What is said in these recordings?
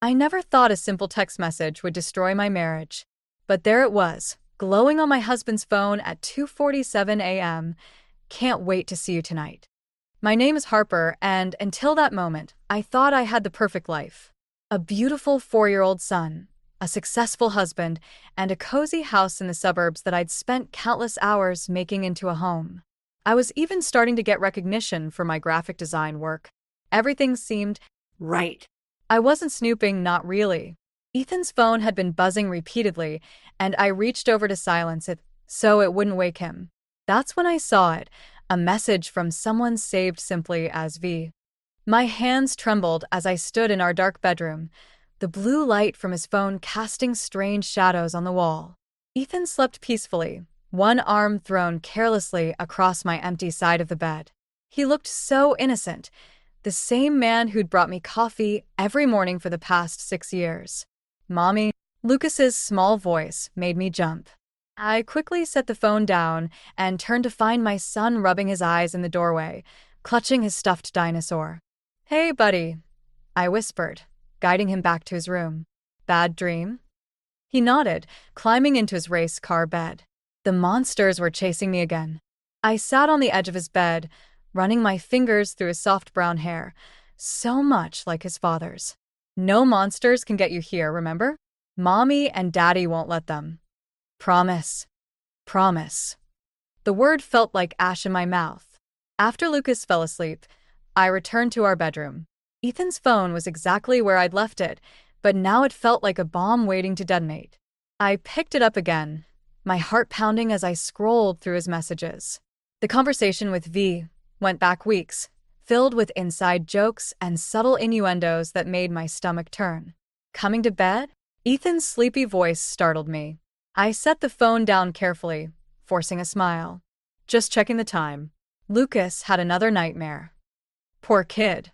I never thought a simple text message would destroy my marriage. But there it was, glowing on my husband's phone at 2:47 a.m. Can't wait to see you tonight. My name is Harper, and until that moment, I thought I had the perfect life. A beautiful 4-year-old son, a successful husband, and a cozy house in the suburbs that I'd spent countless hours making into a home. I was even starting to get recognition for my graphic design work. Everything seemed right. I wasn't snooping, not really. Ethan's phone had been buzzing repeatedly, and I reached over to silence it so it wouldn't wake him. That's when I saw it, a message from someone saved simply as V. My hands trembled as I stood in our dark bedroom, the blue light from his phone casting strange shadows on the wall. Ethan slept peacefully, one arm thrown carelessly across my empty side of the bed. He looked so innocent, the same man who'd brought me coffee every morning for the past 6 years. "Mommy," Lucas's small voice made me jump. I quickly set the phone down and turned to find my son rubbing his eyes in the doorway, clutching his stuffed dinosaur. "Hey, buddy," I whispered, guiding him back to his room. "Bad dream?" He nodded, climbing into his race car bed. The monsters were chasing me again. I sat on the edge of his bed, running my fingers through his soft brown hair, so much like his father's. "No monsters can get you here, remember? Mommy and Daddy won't let them. Promise. Promise." The word felt like ash in my mouth. After Lucas fell asleep, I returned to our bedroom. Ethan's phone was exactly where I'd left it, but now it felt like a bomb waiting to detonate. I picked it up again, my heart pounding as I scrolled through his messages. The conversation with V went back weeks, filled with inside jokes and subtle innuendos that made my stomach turn. "Coming to bed?" Ethan's sleepy voice startled me. I set the phone down carefully, forcing a smile. "Just checking the time. Lucas had another nightmare." "Poor kid."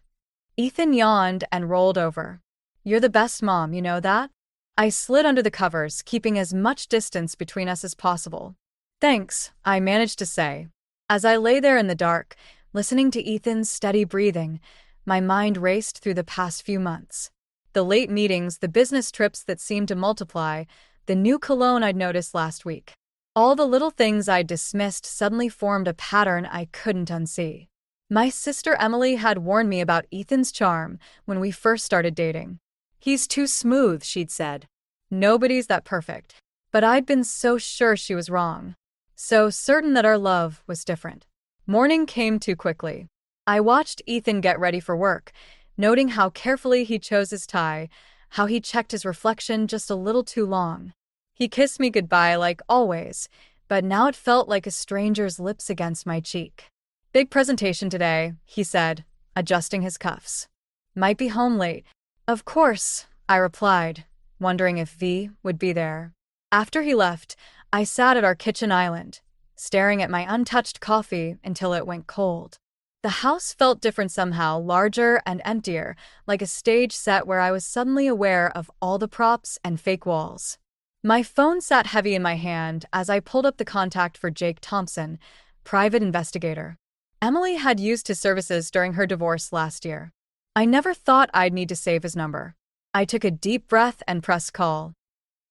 Ethan yawned and rolled over. "You're the best mom, you know that?" I slid under the covers, keeping as much distance between us as possible. "Thanks," I managed to say. As I lay there in the dark, listening to Ethan's steady breathing, my mind raced through the past few months. The late meetings, the business trips that seemed to multiply, the new cologne I'd noticed last week. All the little things I'd dismissed suddenly formed a pattern I couldn't unsee. My sister Emily had warned me about Ethan's charm when we first started dating. "He's too smooth," she'd said. "Nobody's that perfect." But I'd been so sure she was wrong. So certain that our love was different. Morning came too quickly. I watched Ethan get ready for work, noting how carefully he chose his tie, how he checked his reflection just a little too long. He kissed me goodbye like always, but now it felt like a stranger's lips against my cheek. "Big presentation today," he said, adjusting his cuffs. "Might be home late." "Of course," I replied, wondering if V would be there. After he left, I sat at our kitchen island, staring at my untouched coffee until it went cold. The house felt different somehow, larger and emptier, like a stage set where I was suddenly aware of all the props and fake walls. My phone sat heavy in my hand as I pulled up the contact for Jake Thompson, private investigator. Emily had used his services during her divorce last year. I never thought I'd need to save his number. I took a deep breath and pressed call.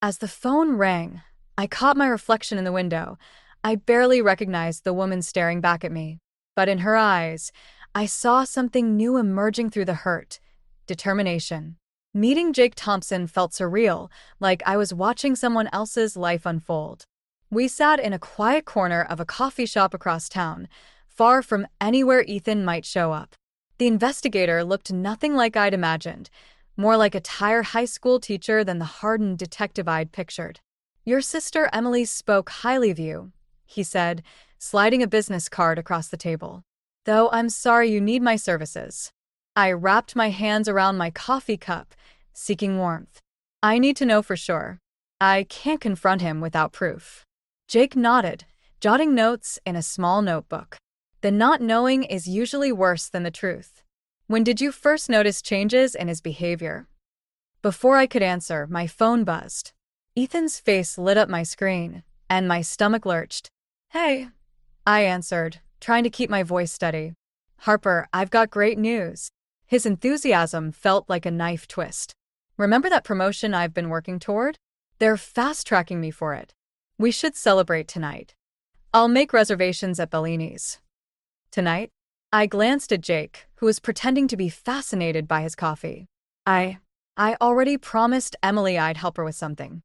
As the phone rang, I caught my reflection in the window. I barely recognized the woman staring back at me. But in her eyes, I saw something new emerging through the hurt: determination. Meeting Jake Thompson felt surreal, like I was watching someone else's life unfold. We sat in a quiet corner of a coffee shop across town, far from anywhere Ethan might show up. The investigator looked nothing like I'd imagined, more like a tired high school teacher than the hardened detective I'd pictured. "Your sister Emily spoke highly of you," he said, sliding a business card across the table. "Though I'm sorry you need my services." I wrapped my hands around my coffee cup, seeking warmth. "I need to know for sure. I can't confront him without proof." Jake nodded, jotting notes in a small notebook. The not knowing is usually worse than the truth. "When did you first notice changes in his behavior?" Before I could answer, my phone buzzed. Ethan's face lit up my screen, and my stomach lurched. "Hey," I answered, trying to keep my voice steady. "Harper, I've got great news." His enthusiasm felt like a knife twist. Remember that promotion I've been working toward? They're fast-tracking me for it. We should celebrate tonight. I'll make reservations at Bellini's. Tonight? I glanced at Jake, who was pretending to be fascinated by his coffee. I already promised Emily I'd help her with something.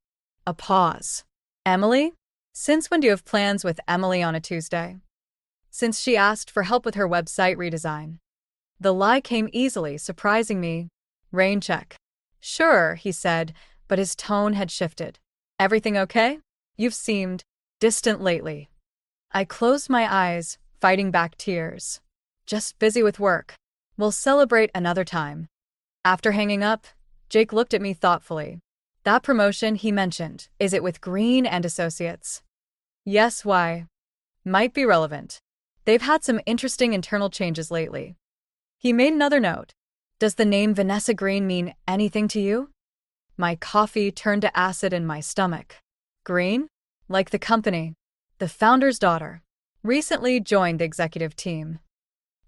A pause. Emily? Since when do you have plans with Emily on a Tuesday? Since she asked for help with her website redesign. The lie came easily, surprising me. Rain check. Sure, he said, but his tone had shifted. Everything okay? You've seemed distant lately. I closed my eyes, fighting back tears. Just busy with work. We'll celebrate another time. After hanging up, Jake looked at me thoughtfully. That promotion he mentioned, is it with Green and Associates? Yes, why? Might be relevant. They've had some interesting internal changes lately. He made another note. Does the name Vanessa Green mean anything to you? My coffee turned to acid in my stomach. Green? Like the company. The founder's daughter. Recently joined the executive team.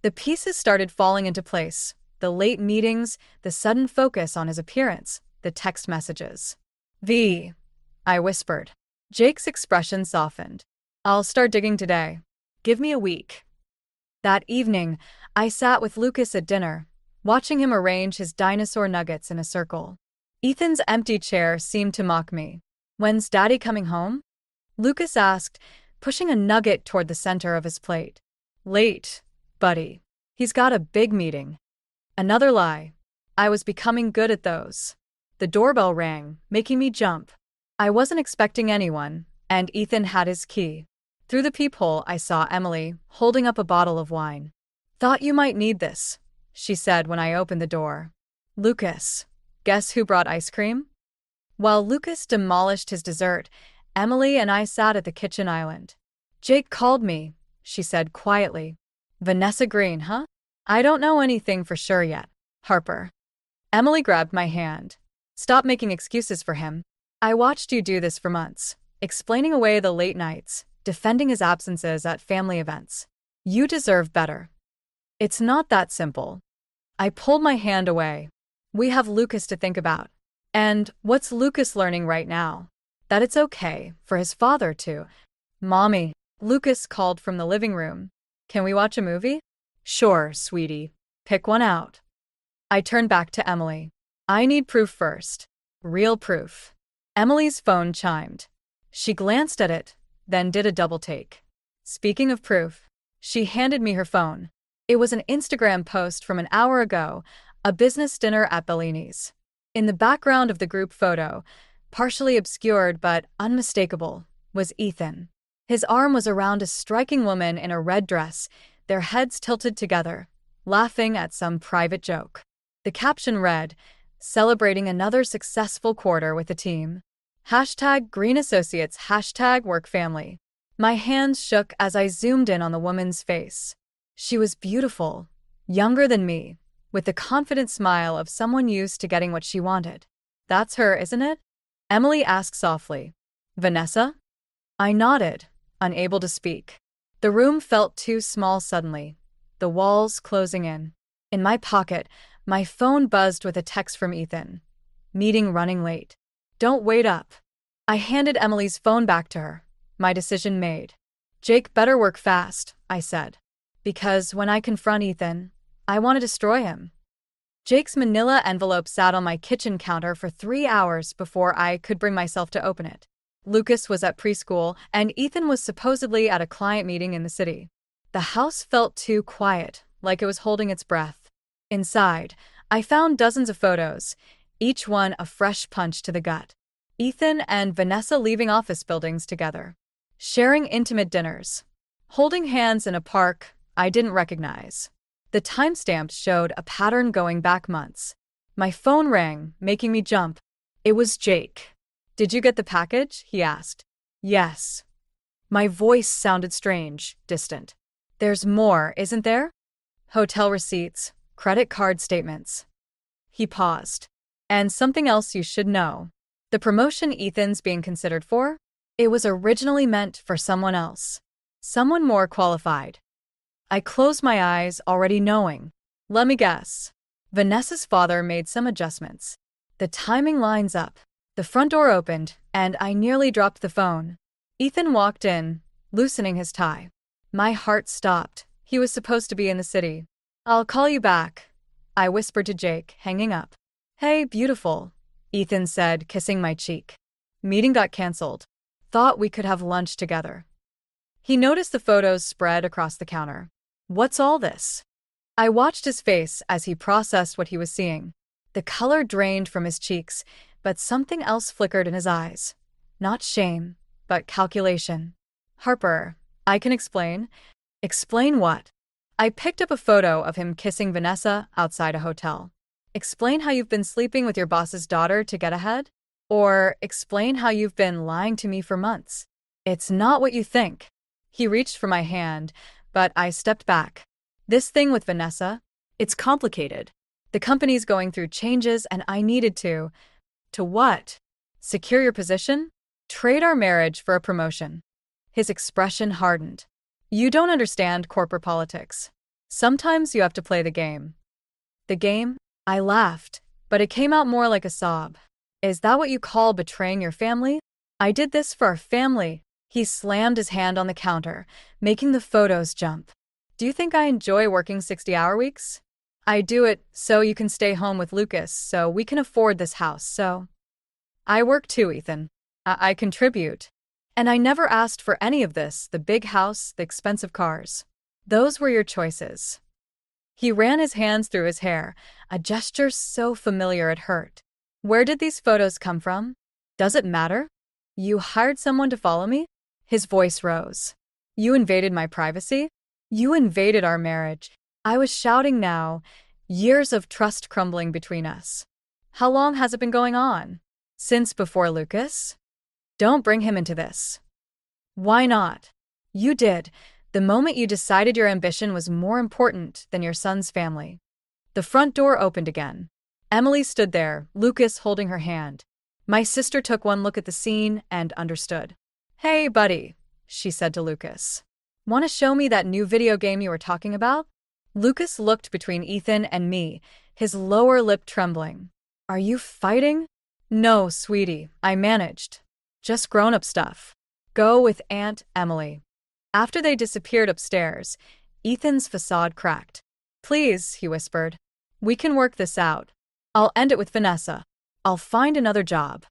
The pieces started falling into place. The late meetings, the sudden focus on his appearance, the text messages. I whispered. Jake's expression softened. I'll start digging today. Give me a week. That evening, I sat with Lucas at dinner, watching him arrange his dinosaur nuggets in a circle. Ethan's empty chair seemed to mock me. When's Daddy coming home? Lucas asked, pushing a nugget toward the center of his plate. Late, buddy. He's got a big meeting. Another lie. I was becoming good at those. The doorbell rang, making me jump. I wasn't expecting anyone, and Ethan had his key. Through the peephole, I saw Emily, holding up a bottle of wine. Thought you might need this, she said when I opened the door. Lucas. Guess who brought ice cream? While Lucas demolished his dessert, Emily and I sat at the kitchen island. Jake called me, she said quietly. Vanessa Green, huh? I don't know anything for sure yet, Harper. Emily grabbed my hand. Stop making excuses for him. I watched you do this for months, explaining away the late nights, defending his absences at family events. You deserve better. It's not that simple. I pulled my hand away. We have Lucas to think about. And what's Lucas learning right now? That it's okay for his father to. Mommy, Lucas called from the living room. Can we watch a movie? Sure, sweetie. Pick one out. I turned back to Emily. I need proof first. Real proof. Emily's phone chimed. She glanced at it, then did a double take. Speaking of proof, she handed me her phone. It was an Instagram post from an hour ago, a business dinner at Bellini's. In the background of the group photo, partially obscured but unmistakable, was Ethan. His arm was around a striking woman in a red dress, their heads tilted together, laughing at some private joke. The caption read, "Celebrating another successful quarter with the team. #GreenAssociates, #WorkFamily." My hands shook as I zoomed in on the woman's face. She was beautiful, younger than me, with the confident smile of someone used to getting what she wanted. That's her, isn't it? Emily asked softly. Vanessa? I nodded, unable to speak. The room felt too small suddenly, the walls closing in. In my pocket, my phone buzzed with a text from Ethan. Meeting running late. Don't wait up. I handed Emily's phone back to her, my decision made. Jake better work fast, I said. Because when I confront Ethan, I want to destroy him. Jake's manila envelope sat on my kitchen counter for 3 hours before I could bring myself to open it. Lucas was at preschool, and Ethan was supposedly at a client meeting in the city. The house felt too quiet, like it was holding its breath. Inside, I found dozens of photos, each one a fresh punch to the gut. Ethan and Vanessa leaving office buildings together. Sharing intimate dinners. Holding hands in a park I didn't recognize. The timestamps showed a pattern going back months. My phone rang, making me jump. It was Jake. Did you get the package? He asked. Yes. My voice sounded strange, distant. There's more, isn't there? Hotel receipts, credit card statements. He paused. And something else you should know. The promotion Ethan's being considered for? It was originally meant for someone else. Someone more qualified. I closed my eyes, already knowing. Let me guess. Vanessa's father made some adjustments. The timing lines up. The front door opened, and I nearly dropped the phone. Ethan walked in, loosening his tie. My heart stopped. He was supposed to be in the city. "I'll call you back," I whispered to Jake, hanging up. "Hey, beautiful," Ethan said, kissing my cheek. Meeting got cancelled. Thought we could have lunch together. He noticed the photos spread across the counter. "What's all this?" I watched his face as he processed what he was seeing. The color drained from his cheeks, but something else flickered in his eyes. Not shame, but calculation. "Harper, I can explain." "Explain what?" I picked up a photo of him kissing Vanessa outside a hotel. "Explain how you've been sleeping with your boss's daughter to get ahead? Or explain how you've been lying to me for months?" "It's not what you think." He reached for my hand, but I stepped back. "This thing with Vanessa, it's complicated. The company's going through changes and I needed to." "To what?" "Secure your position? Trade our marriage for a promotion." His expression hardened. "You don't understand corporate politics. Sometimes you have to play the game." "The game?" I laughed, but it came out more like a sob. "Is that what you call betraying your family?" "I did this for our family." He slammed his hand on the counter, making the photos jump. "Do you think I enjoy working 60-hour weeks? I do it so you can stay home with Lucas, so we can afford this house, so." "I work too, Ethan. I contribute. And I never asked for any of this, the big house, the expensive cars. Those were your choices." He ran his hands through his hair, a gesture so familiar it hurt. "Where did these photos come from? Does it matter? You hired someone to follow me?" His voice rose. "You invaded my privacy? You invaded our marriage." I was shouting now, years of trust crumbling between us. "How long has it been going on?" "Since before Lucas." "Don't bring him into this." "Why not?" "You did, the moment you decided your ambition was more important than your son's family." The front door opened again. Emily stood there, Lucas holding her hand. My sister took one look at the scene and understood. "Hey, buddy," she said to Lucas. "Want to show me that new video game you were talking about?" Lucas looked between Ethan and me, his lower lip trembling. "Are you fighting?" "No, sweetie, I managed. Just grown-up stuff. Go with Aunt Emily." After they disappeared upstairs, Ethan's facade cracked. "Please," he whispered. "We can work this out. I'll end it with Vanessa. I'll find another job."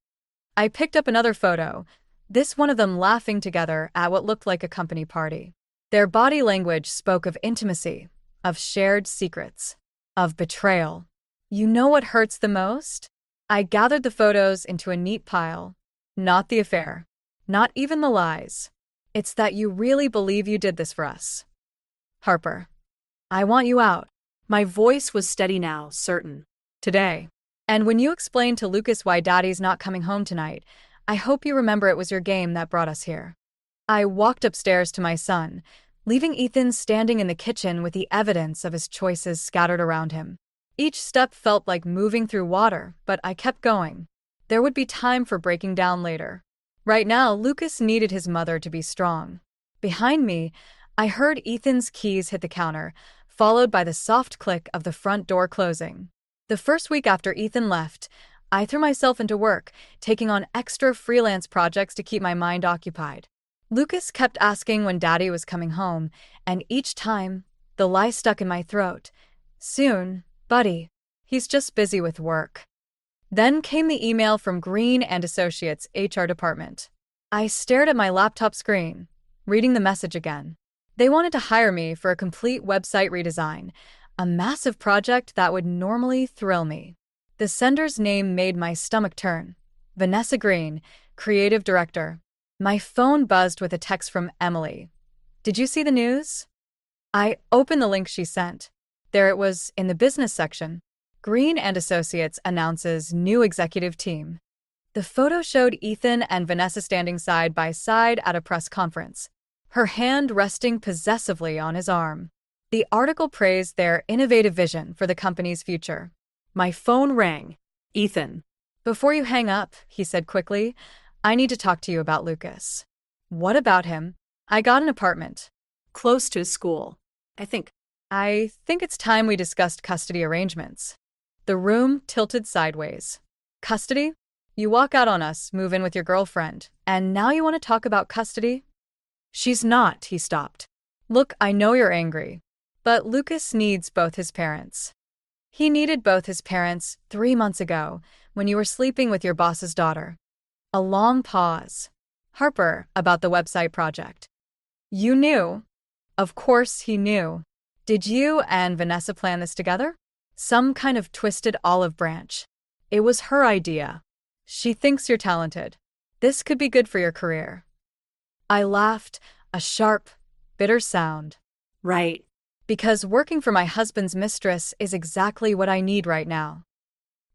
I picked up another photo, this one of them laughing together at what looked like a company party. Their body language spoke of intimacy, of shared secrets, of betrayal. "You know what hurts the most?" I gathered the photos into a neat pile. "Not the affair. Not even the lies. It's that you really believe you did this for us. Harper, I want you out." My voice was steady now, certain. "Today. And when you explain to Lucas why Daddy's not coming home tonight, I hope you remember it was your game that brought us here." I walked upstairs to my son, leaving Ethan standing in the kitchen with the evidence of his choices scattered around him. Each step felt like moving through water, but I kept going. There would be time for breaking down later. Right now, Lucas needed his mother to be strong. Behind me, I heard Ethan's keys hit the counter, followed by the soft click of the front door closing. The first week after Ethan left, I threw myself into work, taking on extra freelance projects to keep my mind occupied. Lucas kept asking when Daddy was coming home, and each time, the lie stuck in my throat. "Soon, buddy. He's just busy with work." Then came the email from Green and Associates HR department. I stared at my laptop screen, reading the message again. They wanted to hire me for a complete website redesign, a massive project that would normally thrill me. The sender's name made my stomach turn. Vanessa Green, creative director. My phone buzzed with a text from Emily. "Did you see the news?" I opened the link she sent. There it was in the business section. Green and Associates announces new executive team. The photo showed Ethan and Vanessa standing side by side at a press conference, her hand resting possessively on his arm. The article praised their innovative vision for the company's future. My phone rang. "Ethan." "Before you hang up," he said quickly, "I need to talk to you about Lucas." "What about him?" "I got an apartment. Close to his school. I think it's time we discussed custody arrangements." The room tilted sideways. Custody? You walk out on us, move in with your girlfriend, and now you want to talk about custody? She's not, he stopped. Look, I know you're angry, but Lucas needs both his parents. He needed both his parents 3 months ago when you were sleeping with your boss's daughter. A long pause. Harper, about the website project. You knew? Of course he knew. Did you and Vanessa plan this together? Some kind of twisted olive branch. It was her idea. She thinks you're talented. This could be good for your career. I laughed, a sharp, bitter sound. Right. Because working for my husband's mistress is exactly what I need right now.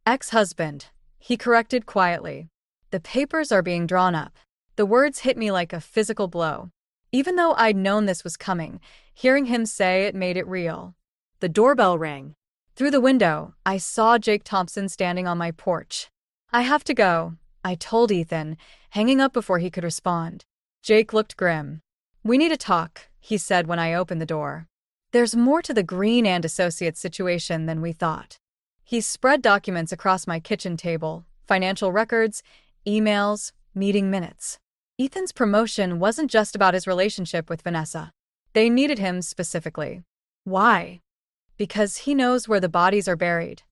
Ex-husband, he corrected quietly. The papers are being drawn up. The words hit me like a physical blow. Even though I'd known this was coming, hearing him say it made it real. The doorbell rang. Through the window, I saw Jake Thompson standing on my porch. I have to go, I told Ethan, hanging up before he could respond. Jake looked grim. We need to talk, he said when I opened the door. There's more to the Green and Associates situation than we thought. He spread documents across my kitchen table, financial records, emails, meeting minutes. Ethan's promotion wasn't just about his relationship with Vanessa. They needed him specifically. Why? Because he knows where the bodies are buried.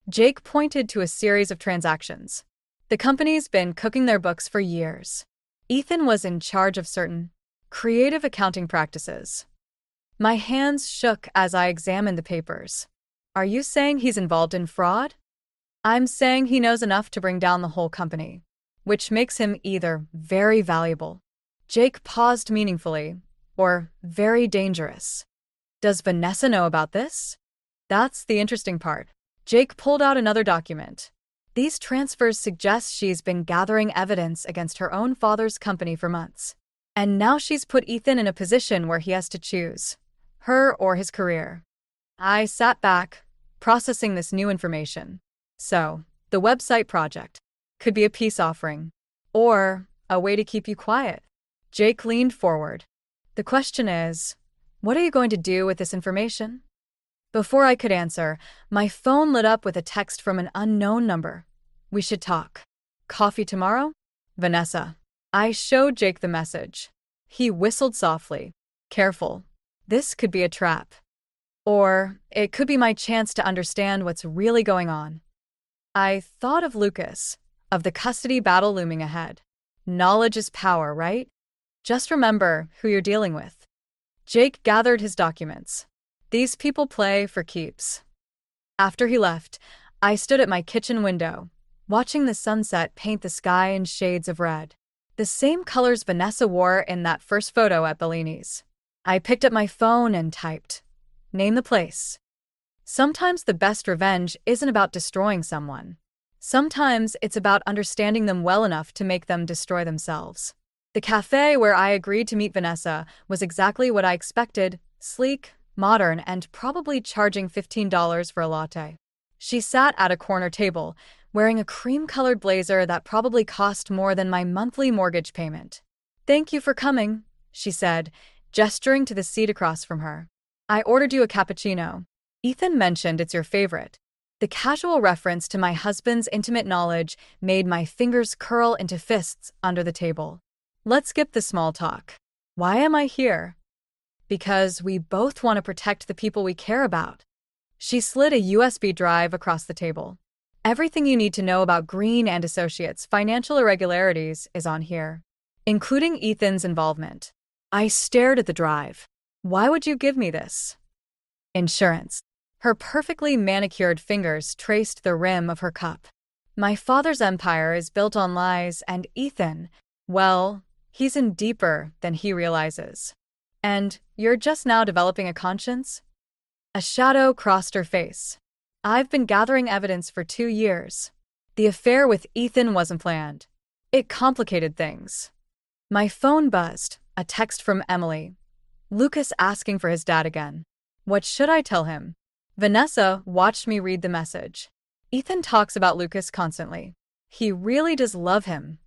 Jake pointed to a series of transactions. The company's been cooking their books for years. Ethan was in charge of certain creative accounting practices. My hands shook as I examined the papers. Are you saying he's involved in fraud? I'm saying he knows enough to bring down the whole company, which makes him either very valuable, Jake paused meaningfully, or very dangerous. Does Vanessa know about this? That's the interesting part. Jake pulled out another document. These transfers suggest she's been gathering evidence against her own father's company for months. And now she's put Ethan in a position where he has to choose her or his career. I sat back, processing this new information. So, the website project could be a peace offering, or a way to keep you quiet. Jake leaned forward. The question is, what are you going to do with this information? Before I could answer, my phone lit up with a text from an unknown number. We should talk. Coffee tomorrow? Vanessa. I showed Jake the message. He whistled softly. Careful. This could be a trap. Or it could be my chance to understand what's really going on. I thought of Lucas, of the custody battle looming ahead. Knowledge is power, right? Just remember who you're dealing with. Jake gathered his documents. These people play for keeps. After he left, I stood at my kitchen window, watching the sunset paint the sky in shades of red. The same colors Vanessa wore in that first photo at Bellini's. I picked up my phone and typed, "Name the place." Sometimes the best revenge isn't about destroying someone. Sometimes it's about understanding them well enough to make them destroy themselves. The cafe where I agreed to meet Vanessa was exactly what I expected: sleek, modern, and probably charging $15 for a latte. She sat at a corner table, wearing a cream-colored blazer that probably cost more than my monthly mortgage payment. "Thank you for coming," she said, gesturing to the seat across from her. "I ordered you a cappuccino. Ethan mentioned it's your favorite." The casual reference to my husband's intimate knowledge made my fingers curl into fists under the table. Let's skip the small talk. Why am I here? Because we both want to protect the people we care about. She slid a USB drive across the table. Everything you need to know about Green and Associates' financial irregularities is on here, including Ethan's involvement. I stared at the drive. Why would you give me this? Insurance. Her perfectly manicured fingers traced the rim of her cup. My father's empire is built on lies, and Ethan, well, he's in deeper than he realizes. And you're just now developing a conscience? A shadow crossed her face. I've been gathering evidence for 2 years. The affair with Ethan wasn't planned. It complicated things. My phone buzzed, a text from Emily. Lucas asking for his dad again. What should I tell him? Vanessa watched me read the message. Ethan talks about Lucas constantly. He really does love him.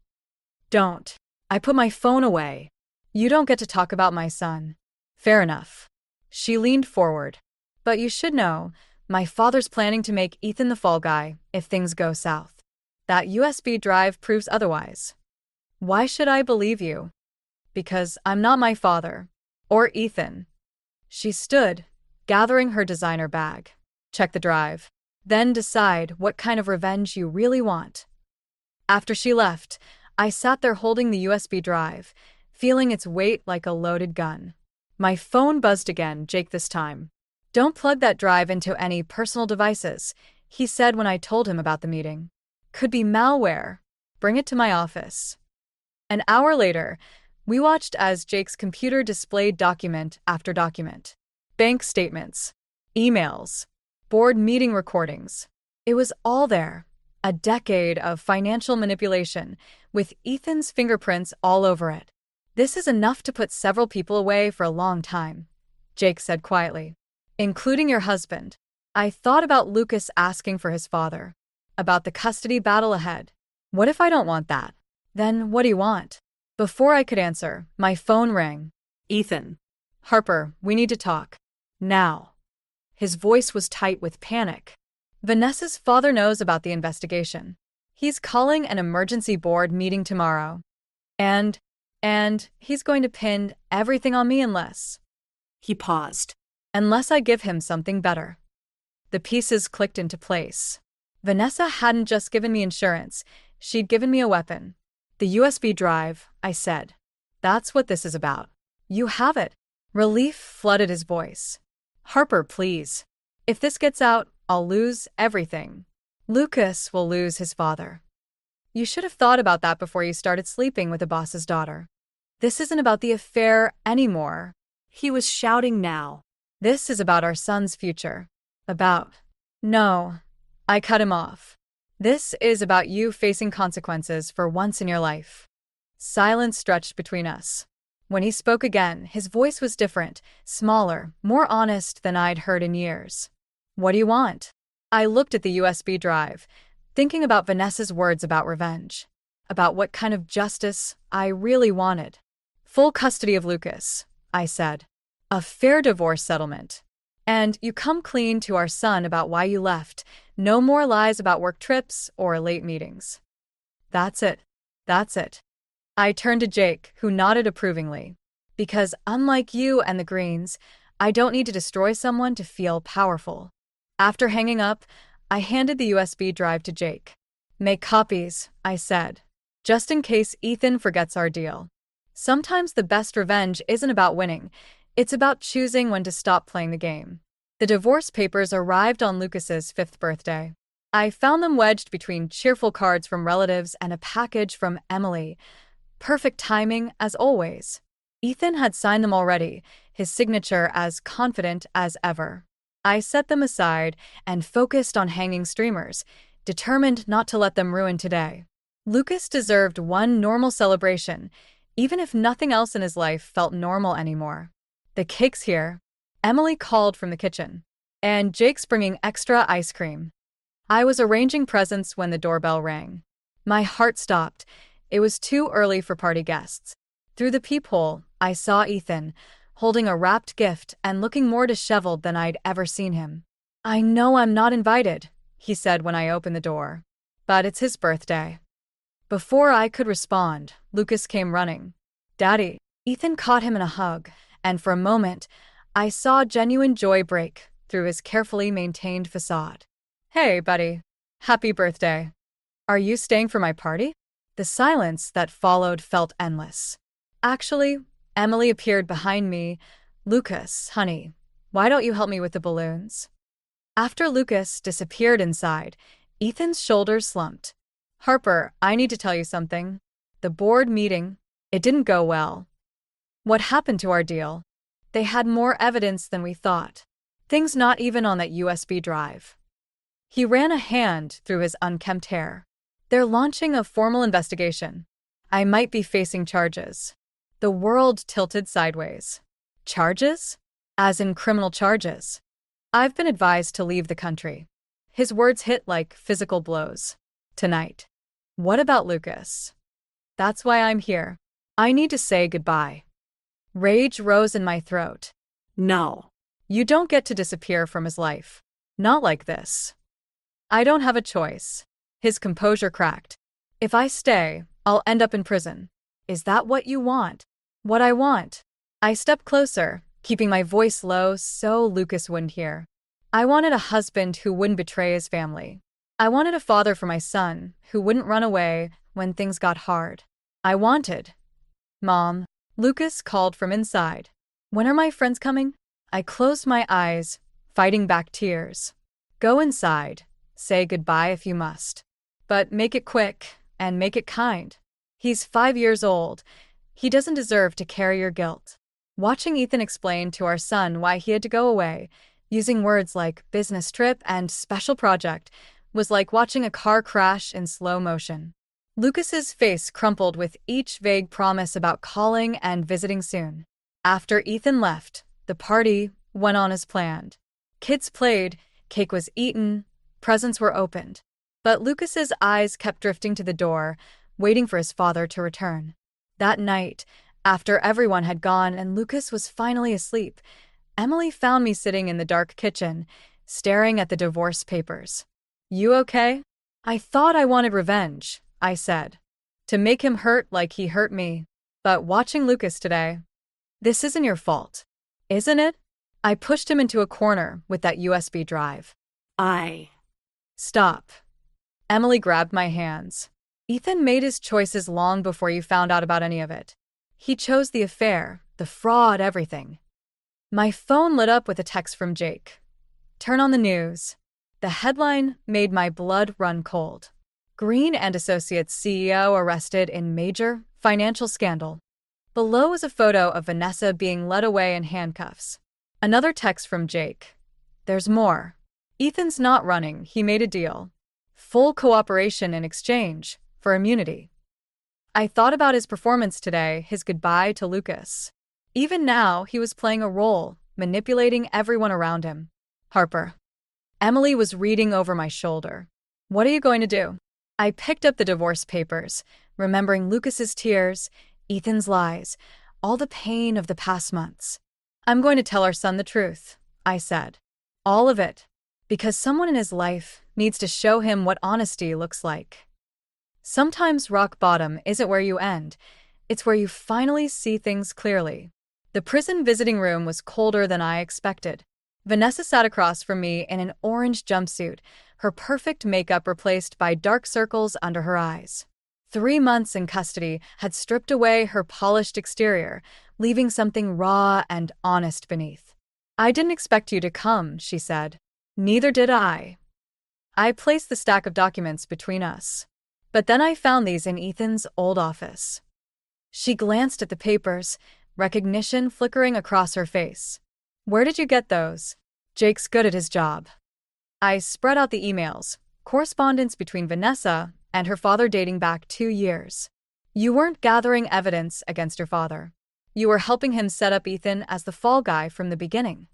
Don't. I put my phone away. You don't get to talk about my son. Fair enough. She leaned forward. But you should know, my father's planning to make Ethan the fall guy if things go south. That USB drive proves otherwise. Why should I believe you? Because I'm not my father. Or Ethan. She stood, gathering her designer bag. Check the drive. Then decide what kind of revenge you really want. After she left, I sat there holding the USB drive, feeling its weight like a loaded gun. My phone buzzed again, Jake this time. Don't plug that drive into any personal devices, he said when I told him about the meeting. Could be malware. Bring it to my office. An hour later, we watched as Jake's computer displayed document after document. Bank statements, emails, board meeting recordings. It was all there. A decade of financial manipulation, with Ethan's fingerprints all over it. This is enough to put several people away for a long time, Jake said quietly. Including your husband. I thought about Lucas asking for his father. About the custody battle ahead. What if I don't want that? Then what do you want? Before I could answer, my phone rang. Ethan. Harper, we need to talk. Now. His voice was tight with panic. Vanessa's father knows about the investigation. He's calling an emergency board meeting tomorrow. And he's going to pin everything on me unless He paused. I give him something better. The pieces clicked into place. Vanessa hadn't just given me insurance, she'd given me a weapon. The USB drive, I said. That's what this is about. You have it. Relief flooded his voice. Harper, please. If this gets out, I'll lose everything. Lucas will lose his father. You should have thought about that before you started sleeping with the boss's daughter. This isn't about the affair anymore. He was shouting now. This is about our son's future. No. I cut him off. This is about you facing consequences for once in your life. Silence stretched between us. When he spoke again, his voice was different, smaller, more honest than I'd heard in years. What do you want? I looked at the USB drive, thinking about Vanessa's words about revenge, about what kind of justice I really wanted. Full custody of Lucas, I said. A fair divorce settlement. And you come clean to our son about why you left. No more lies about work trips or late meetings. That's it. I turned to Jake, who nodded approvingly. Because unlike you and the Greens, I don't need to destroy someone to feel powerful. After hanging up, I handed the USB drive to Jake. Make copies, I said. Just in case Ethan forgets our deal. Sometimes the best revenge isn't about winning. It's about choosing when to stop playing the game. The divorce papers arrived on Lucas's 5th birthday. I found them wedged between cheerful cards from relatives and a package from Emily. Perfect timing, as always. Ethan had signed them already, his signature as confident as ever. I set them aside and focused on hanging streamers, determined not to let them ruin today. Lucas deserved one normal celebration, even if nothing else in his life felt normal anymore. The cake's here. Emily called from the kitchen. And Jake's bringing extra ice cream. I was arranging presents when the doorbell rang. My heart stopped. It was too early for party guests. Through the peephole, I saw Ethan, holding a wrapped gift and looking more disheveled than I'd ever seen him. I know I'm not invited, he said when I opened the door. But it's his birthday. Before I could respond, Lucas came running. Daddy. Ethan caught him in a hug, and for a moment, I saw genuine joy break through his carefully maintained facade. Hey, buddy. Happy birthday. Are you staying for my party? The silence that followed felt endless. Actually, Emily appeared behind me. Lucas, honey, why don't you help me with the balloons? After Lucas disappeared inside, Ethan's shoulders slumped. Harper, I need to tell you something. The board meeting, it didn't go well. What happened to our deal? They had more evidence than we thought. Things not even on that USB drive. He ran a hand through his unkempt hair. They're launching a formal investigation. I might be facing charges. The world tilted sideways. Charges? As in criminal charges. I've been advised to leave the country. His words hit like physical blows. Tonight. What about Lucas? That's why I'm here. I need to say goodbye. Rage rose in my throat. No. You don't get to disappear from his life. Not like this. I don't have a choice. His composure cracked. If I stay, I'll end up in prison. Is that what you want? What I want. I stepped closer, keeping my voice low so Lucas wouldn't hear. I wanted a husband who wouldn't betray his family. I wanted a father for my son who wouldn't run away when things got hard. I wanted. Mom. Lucas called from inside. When are my friends coming? I closed my eyes, fighting back tears. Go inside. Say goodbye if you must. But make it quick and make it kind. He's 5 years old. He doesn't deserve to carry your guilt. Watching Ethan explain to our son why he had to go away, using words like business trip and special project, was like watching a car crash in slow motion. Lucas's face crumpled with each vague promise about calling and visiting soon. After Ethan left, the party went on as planned. Kids played, cake was eaten, presents were opened. But Lucas's eyes kept drifting to the door, waiting for his father to return. That night, after everyone had gone and Lucas was finally asleep, Emily found me sitting in the dark kitchen, staring at the divorce papers. You okay? I thought I wanted revenge, I said. To make him hurt like he hurt me. But watching Lucas today, this isn't your fault, isn't it? I pushed him into a corner with that USB drive. Stop. Emily grabbed my hands. Ethan made his choices long before you found out about any of it. He chose the affair, the fraud, everything. My phone lit up with a text from Jake. Turn on the news. The headline made my blood run cold. Green and Associates CEO arrested in major financial scandal. Below was a photo of Vanessa being led away in handcuffs. Another text from Jake. There's more. Ethan's not running, he made a deal. Full cooperation in exchange for immunity. I thought about his performance today, his goodbye to Lucas. Even now, he was playing a role, manipulating everyone around him. Harper. Emily was reading over my shoulder. What are you going to do? I picked up the divorce papers, remembering Lucas's tears, Ethan's lies, all the pain of the past months. I'm going to tell our son the truth, I said. All of it. Because someone in his life needs to show him what honesty looks like. Sometimes rock bottom isn't where you end, it's where you finally see things clearly. The prison visiting room was colder than I expected. Vanessa sat across from me in an orange jumpsuit, her perfect makeup replaced by dark circles under her eyes. 3 months in custody had stripped away her polished exterior, leaving something raw and honest beneath. I didn't expect you to come, she said. Neither did I. I placed the stack of documents between us. But then I found these in Ethan's old office. She glanced at the papers, recognition flickering across her face. Where did you get those? Jake's good at his job. I spread out the emails, correspondence between Vanessa and her father dating back 2 years. You weren't gathering evidence against your father. You were helping him set up Ethan as the fall guy from the beginning.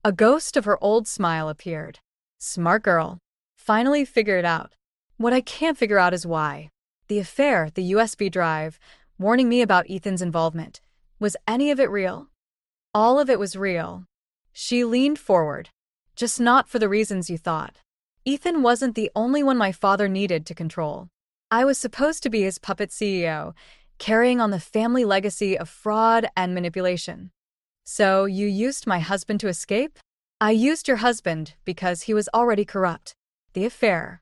A ghost of her old smile appeared. Smart girl. Finally figured it out. What I can't figure out is why. The affair, the USB drive, warning me about Ethan's involvement. Was any of it real? All of it was real. She leaned forward. Just not for the reasons you thought. Ethan wasn't the only one my father needed to control. I was supposed to be his puppet CEO, carrying on the family legacy of fraud and manipulation. So you used my husband to escape? I used your husband because he was already corrupt. The affair.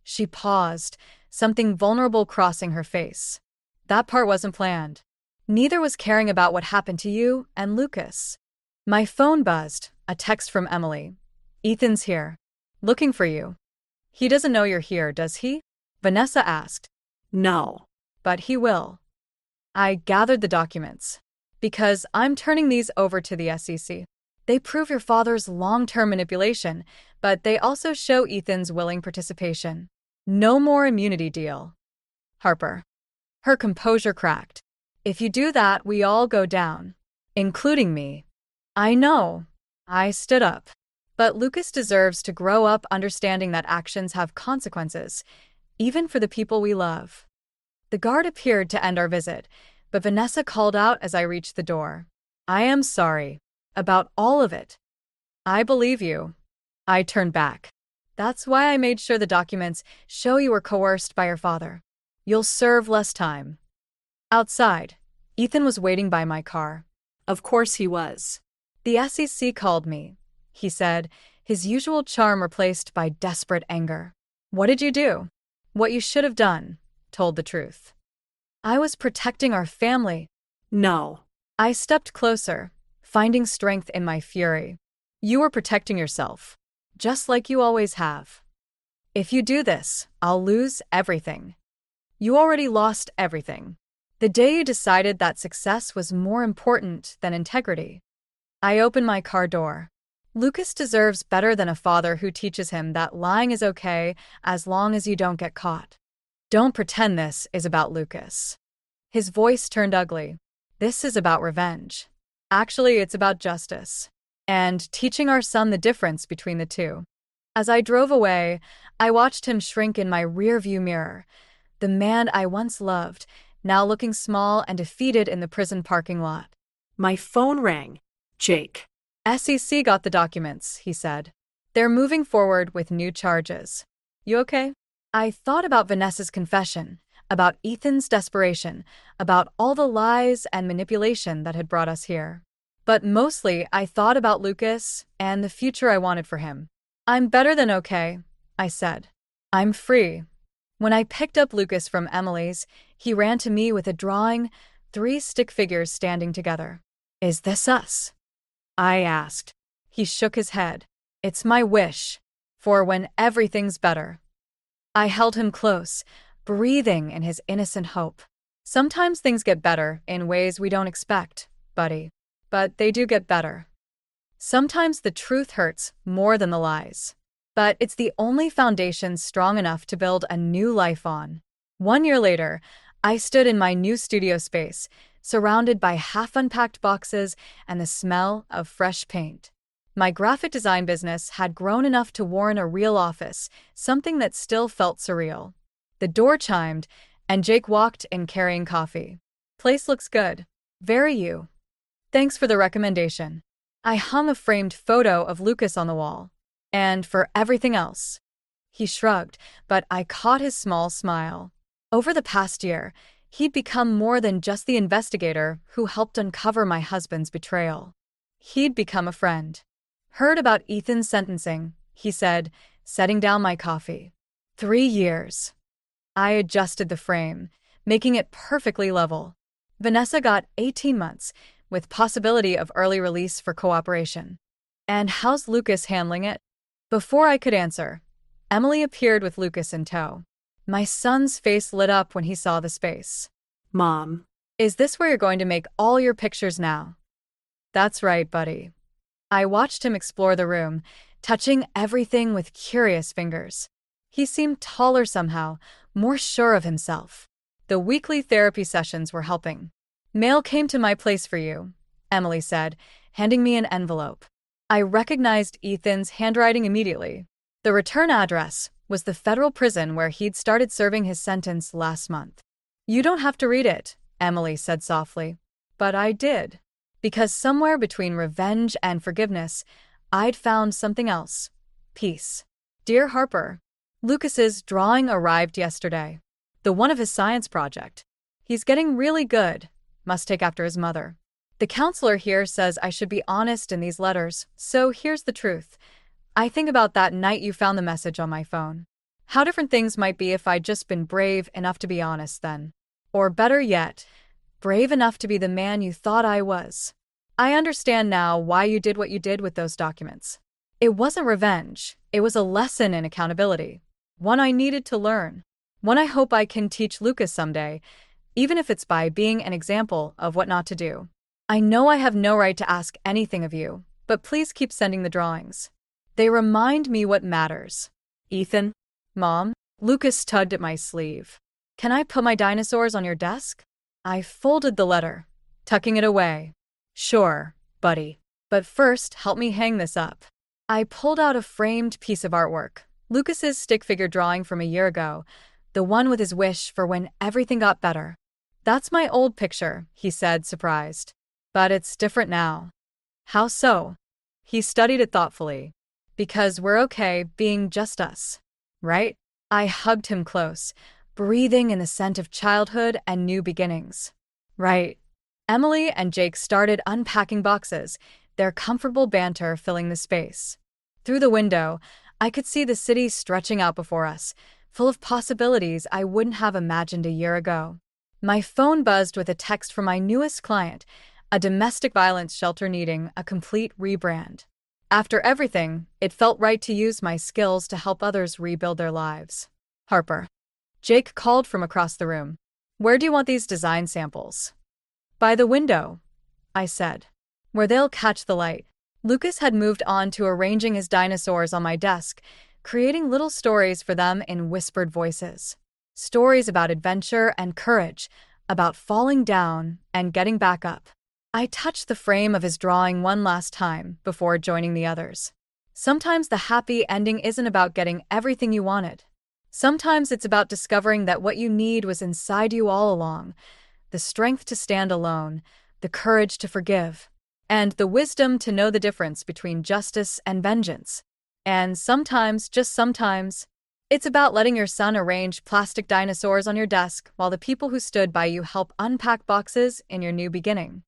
She paused, something vulnerable crossing her face. That part wasn't planned. Neither was caring about what happened to you and Lucas. My phone buzzed, a text from Emily. Ethan's here. Looking for you. He doesn't know you're here, does he? Vanessa asked. No. But he will. I gathered the documents. Because I'm turning these over to the SEC. They prove your father's long-term manipulation, but they also show Ethan's willing participation. No more immunity deal. Harper. Her composure cracked. If you do that, we all go down. Including me. I know. I stood up. But Lucas deserves to grow up understanding that actions have consequences, even for the people we love. The guard appeared to end our visit, but Vanessa called out as I reached the door. I am sorry. About all of it. I believe you. I turned back. That's why I made sure the documents show you were coerced by your father. You'll serve less time. Outside, Ethan was waiting by my car. Of course he was. The SEC called me, he said, his usual charm replaced by desperate anger. What did you do? What you should have done, told the truth. I was protecting our family. No. I stepped closer, finding strength in my fury. You were protecting yourself, just like you always have. If you do this, I'll lose everything. You already lost everything. The day you decided that success was more important than integrity. I opened my car door. Lucas deserves better than a father who teaches him that lying is okay as long as you don't get caught. Don't pretend this is about Lucas. His voice turned ugly. This is about revenge. Actually, it's about justice. And teaching our son the difference between the two. As I drove away, I watched him shrink in my rearview mirror. The man I once loved, now looking small and defeated in the prison parking lot. My phone rang. Jake. SEC got the documents, he said. They're moving forward with new charges. You okay? I thought about Vanessa's confession, about Ethan's desperation, about all the lies and manipulation that had brought us here. But mostly, I thought about Lucas and the future I wanted for him. I'm better than okay, I said. I'm free. When I picked up Lucas from Emily's, he ran to me with a drawing, 3 stick figures standing together. Is this us? I asked. He shook his head. It's my wish, for when everything's better. I held him close, breathing in his innocent hope. Sometimes things get better in ways we don't expect, buddy. But they do get better. Sometimes the truth hurts more than the lies. But it's the only foundation strong enough to build a new life on. 1 year later, I stood in my new studio space, surrounded by half-unpacked boxes and the smell of fresh paint. My graphic design business had grown enough to warrant a real office, something that still felt surreal. The door chimed, and Jake walked in carrying coffee. Place looks good. Very you. Thanks for the recommendation. I hung a framed photo of Lucas on the wall. And for everything else. He shrugged, but I caught his small smile. Over the past year, he'd become more than just the investigator who helped uncover my husband's betrayal. He'd become a friend. Heard about Ethan's sentencing, he said, setting down my coffee. 3 years. I adjusted the frame, making it perfectly level. Vanessa got 18 months, with possibility of early release for cooperation. And how's Lucas handling it? Before I could answer, Emily appeared with Lucas in tow. My son's face lit up when he saw the space. Mom. Is this where you're going to make all your pictures now? That's right, buddy. I watched him explore the room, touching everything with curious fingers. He seemed taller somehow, more sure of himself. The weekly therapy sessions were helping. Mail came to my place for you, Emily said, handing me an envelope. I recognized Ethan's handwriting immediately. The return address was the federal prison where he'd started serving his sentence last month. You don't have to read it, Emily said softly. But I did. Because somewhere between revenge and forgiveness, I'd found something else. Peace. Dear Harper, Lucas's drawing arrived yesterday. The one of his science project. He's getting really good. Must take after his mother. The counselor here says I should be honest in these letters, so here's the truth. I think about that night you found the message on my phone. How different things might be if I'd just been brave enough to be honest then. Or better yet, brave enough to be the man you thought I was. I understand now why you did what you did with those documents. It wasn't revenge, it was a lesson in accountability. One I needed to learn. One I hope I can teach Lucas someday, even if it's by being an example of what not to do. I know I have no right to ask anything of you, but please keep sending the drawings. They remind me what matters. Ethan? Mom? Lucas tugged at my sleeve. Can I put my dinosaurs on your desk? I folded the letter, tucking it away. Sure, buddy. But first, help me hang this up. I pulled out a framed piece of artwork, Lucas's stick figure drawing from a year ago, the one with his wish for when everything got better. That's my old picture, he said, surprised. But it's different now. How so? He studied it thoughtfully. Because we're okay being just us, right? I hugged him close, breathing in the scent of childhood and new beginnings. Right. Emily and Jake started unpacking boxes, their comfortable banter filling the space. Through the window, I could see the city stretching out before us, full of possibilities I wouldn't have imagined a year ago. My phone buzzed with a text from my newest client, a domestic violence shelter needing a complete rebrand. After everything, it felt right to use my skills to help others rebuild their lives. Harper. Jake called from across the room. Where do you want these design samples? By the window, I said. Where they'll catch the light. Lucas had moved on to arranging his dinosaurs on my desk, creating little stories for them in whispered voices. Stories about adventure and courage, about falling down and getting back up. I touched the frame of his drawing one last time before joining the others. Sometimes the happy ending isn't about getting everything you wanted. Sometimes it's about discovering that what you need was inside you all along, the strength to stand alone, the courage to forgive, and the wisdom to know the difference between justice and vengeance. And sometimes, just sometimes, it's about letting your son arrange plastic dinosaurs on your desk while the people who stood by you help unpack boxes in your new beginning.